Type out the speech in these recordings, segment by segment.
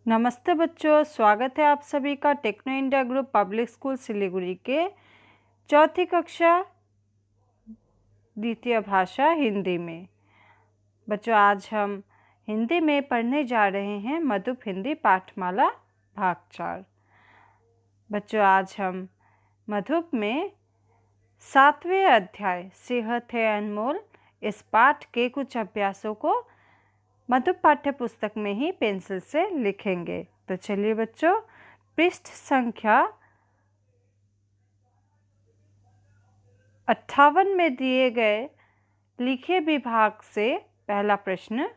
नमस्ते बच्चों, स्वागत है आप सभी का Techno India Group Public School Siliguri के चौथी कक्षा द्वितीय भाषा हिंदी में। बच्चों, आज हम हिंदी में पढ़ने जा रहे हैं मधुप हिंदी पाठमाला भाग 4। बच्चों, आज हम मधुप में 7वें अध्याय सेहत है अनमोल इस पाठ के कुछ अभ्यासों को मधुप पाठ्य पुस्तक में ही पेंसिल से लिखेंगे। तो चलिए बच्चों, पृष्ठ संख्या 58 में दिए गए लिखिए विभाग से पहला प्रश्न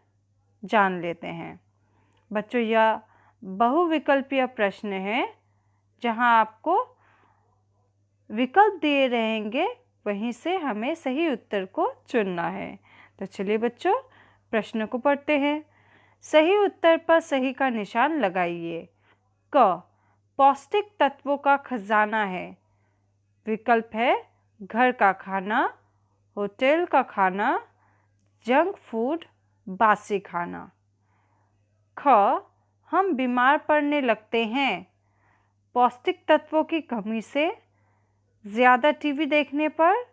जान लेते हैं। बच्चों, यह बहुविकल्पीय प्रश्न है जहां आपको विकल्प दिए रहेंगे, वहीं से हमें सही उत्तर को चुनना है। तो चलिए बच्चों, प्रश्न को पढ़ते हैं। सही उत्तर पर सही का निशान लगाइए। क पौष्टिक तत्वों का खजाना है। विकल्प है घर का खाना, होटल का खाना, जंक फूड, बासी खाना। ख हम बीमार पड़ने लगते हैं। पौष्टिक तत्वों की कमी से, ज़्यादा टीवी देखने पर,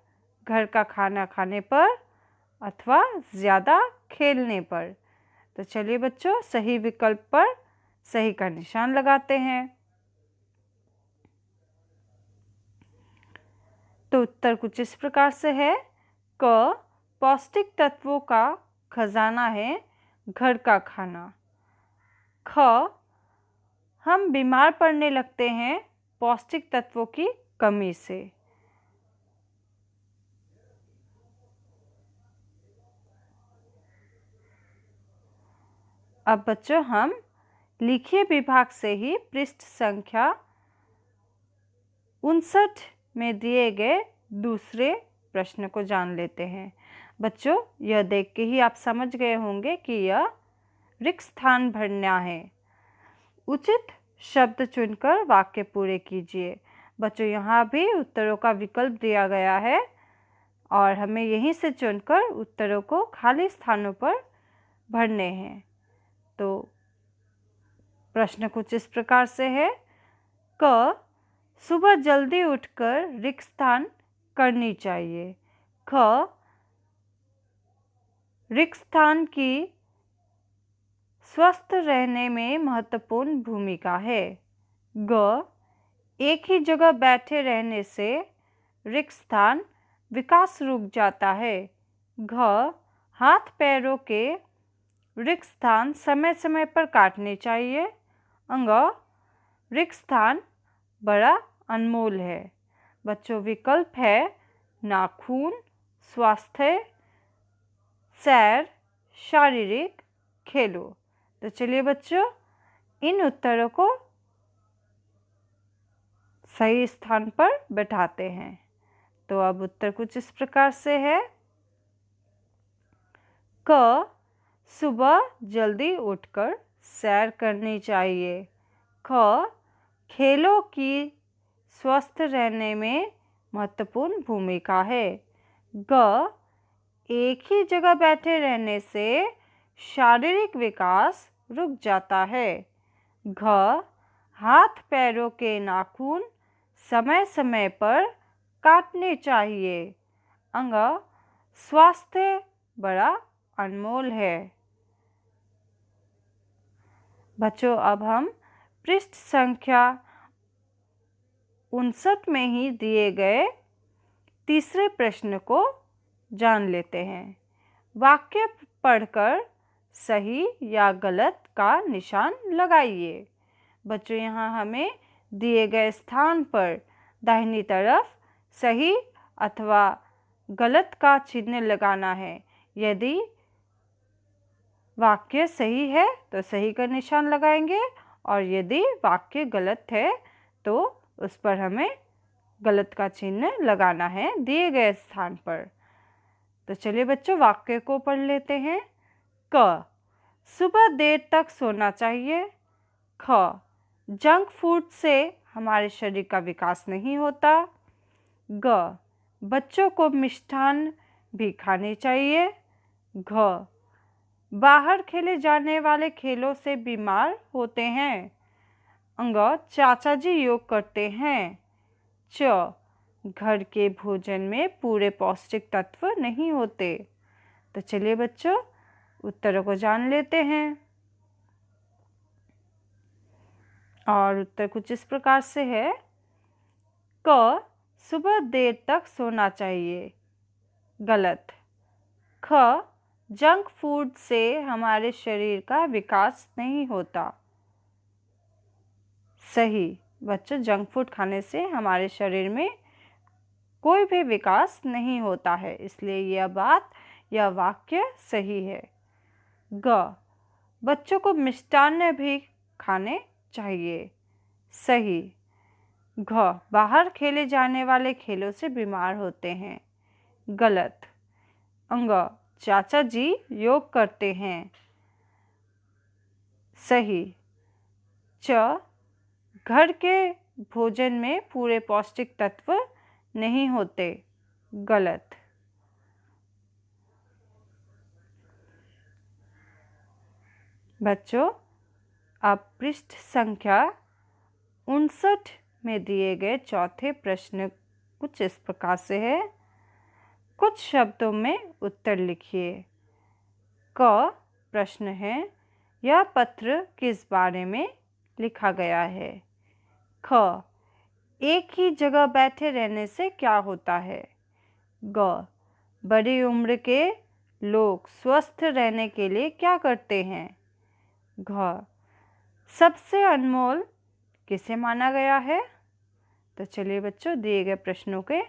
घर का खाना खाने पर अथवा ज़्यादा खेलने पर। तो चलिए बच्चों, सही विकल्प पर सही का निशान लगाते हैं। तो उत्तर कुछ इस प्रकार से है। क पौष्टिक तत्वों का खजाना है घर का खाना। ख हम बीमार पड़ने लगते हैं पौष्टिक तत्वों की कमी से। अब बच्चों, हम लिखिए विभाग से ही पृष्ठ संख्या 59 में दिए गए दूसरे प्रश्न को जान लेते हैं। बच्चों, यह देख के ही आप समझ गए होंगे कि यह रिक्त स्थान भरना है। उचित शब्द चुनकर वाक्य पूरे कीजिए। बच्चों, यहाँ भी उत्तरों का विकल्प दिया गया है और हमें यहीं से चुनकर उत्तरों को खाली स्थानों पर भरने हैं। तो प्रश्न कुछ इस प्रकार से है। क सुबह जल्दी उठकर रिक्त स्थान करनी चाहिए। ख रिक्त स्थान की स्वस्थ रहने में महत्वपूर्ण भूमिका है। ग एक ही जगह बैठे रहने से रिक्त स्थान विकास रुक जाता है। घ हाथ पैरों के रिक्त स्थान समय समय पर काटने चाहिए। अंग रिक्त स्थान बड़ा अनमोल है। बच्चों, विकल्प है नाखून, स्वास्थ्य, सैर, शारीरिक, खेलो। तो चलिए बच्चों, इन उत्तरों को सही स्थान पर बैठाते हैं। तो अब उत्तर कुछ इस प्रकार से है। क सुबह जल्दी उठकर सैर करनी चाहिए। ख खेलों की स्वस्थ रहने में महत्वपूर्ण भूमिका है। ग एक ही जगह बैठे रहने से शारीरिक विकास रुक जाता है। घ हाथ पैरों के नाखून समय समय पर काटने चाहिए। अंग स्वास्थ्य बड़ा अनमोल है। बच्चों, अब हम पृष्ठ संख्या 59 में ही दिए गए तीसरे प्रश्न को जान लेते हैं। वाक्य पढ़कर सही या गलत का निशान लगाइए। बच्चों, यहाँ हमें दिए गए स्थान पर दाहिनी तरफ सही अथवा गलत का चिन्ह लगाना है। यदि वाक्य सही है तो सही का निशान लगाएंगे और यदि वाक्य गलत है तो उस पर हमें गलत का चिन्ह लगाना है दिए गए स्थान पर। तो चलिए बच्चों, वाक्य को पढ़ लेते हैं। क सुबह देर तक सोना चाहिए। ख जंक फूड से हमारे शरीर का विकास नहीं होता। ग बच्चों को मिष्ठान भी खाने चाहिए। घ बाहर खेले जाने वाले खेलों से बीमार होते हैं। अंग चाचा जी योग करते हैं। च घर के भोजन में पूरे पौष्टिक तत्व नहीं होते। तो चलिए बच्चों उत्तरों को जान लेते हैं। और उत्तर कुछ इस प्रकार से है। क सुबह देर तक सोना चाहिए। गलत। ख जंक फूड से हमारे शरीर का विकास नहीं होता। सही बच्चों, जंक फूड खाने से हमारे शरीर में कोई भी विकास नहीं होता है, इसलिए यह वाक्य सही है। ग बच्चों को मिष्टान्न भी खाने चाहिए। सही। घ बाहर खेले जाने वाले खेलों से बीमार होते हैं। गलत। अंग चाचा जी योग करते हैं। सही। च घर के भोजन में पूरे पौष्टिक तत्व नहीं होते। गलत। बच्चों अब पृष्ठ संख्या 59 में दिए गए चौथे प्रश्न कुछ इस प्रकार से है। कुछ शब्दों में उत्तर लिखिए। क प्रश्न है, यह पत्र किस बारे में लिखा गया है? ख एक ही जगह बैठे रहने से क्या होता है? ग बड़ी उम्र के लोग स्वस्थ रहने के लिए क्या करते हैं? घ सबसे अनमोल किसे माना गया है? तो चलिए बच्चों दिए गए प्रश्नों के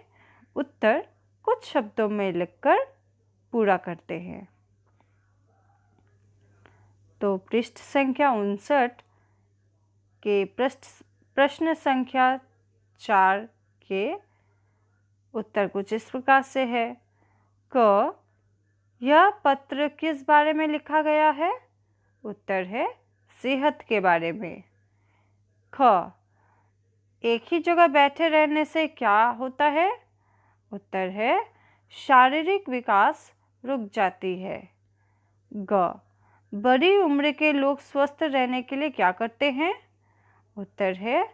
उत्तर कुछ शब्दों में लिखकर पूरा करते हैं। तो पृष्ठ संख्या 59 के प्रश्न संख्या 4 के उत्तर कुछ इस प्रकार से है। क यह पत्र किस बारे में लिखा गया है? उत्तर है सेहत के बारे में। ख एक ही जगह बैठे रहने से क्या होता है? उत्तर है शारीरिक विकास रुक जाती है। ग बड़ी उम्र के लोग स्वस्थ रहने के लिए क्या करते हैं? उत्तर है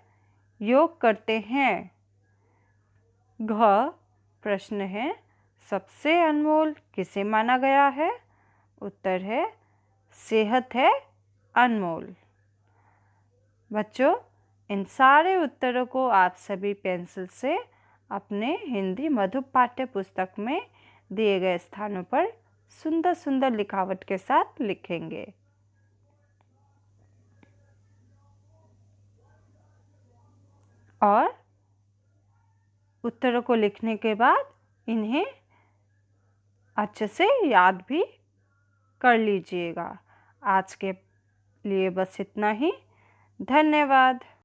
योग करते हैं। घ प्रश्न है, सबसे अनमोल किसे माना गया है? उत्तर है सेहत है अनमोल। बच्चों इन सारे उत्तरों को आप सभी पेंसिल से अपने हिंदी मधु पाठ्य पुस्तक में दिए गए स्थानों पर सुंदर सुंदर लिखावट के साथ लिखेंगे। और उत्तरों को लिखने के बाद इन्हें अच्छे से याद भी कर लीजिएगा। आज के लिए बस इतना ही। धन्यवाद।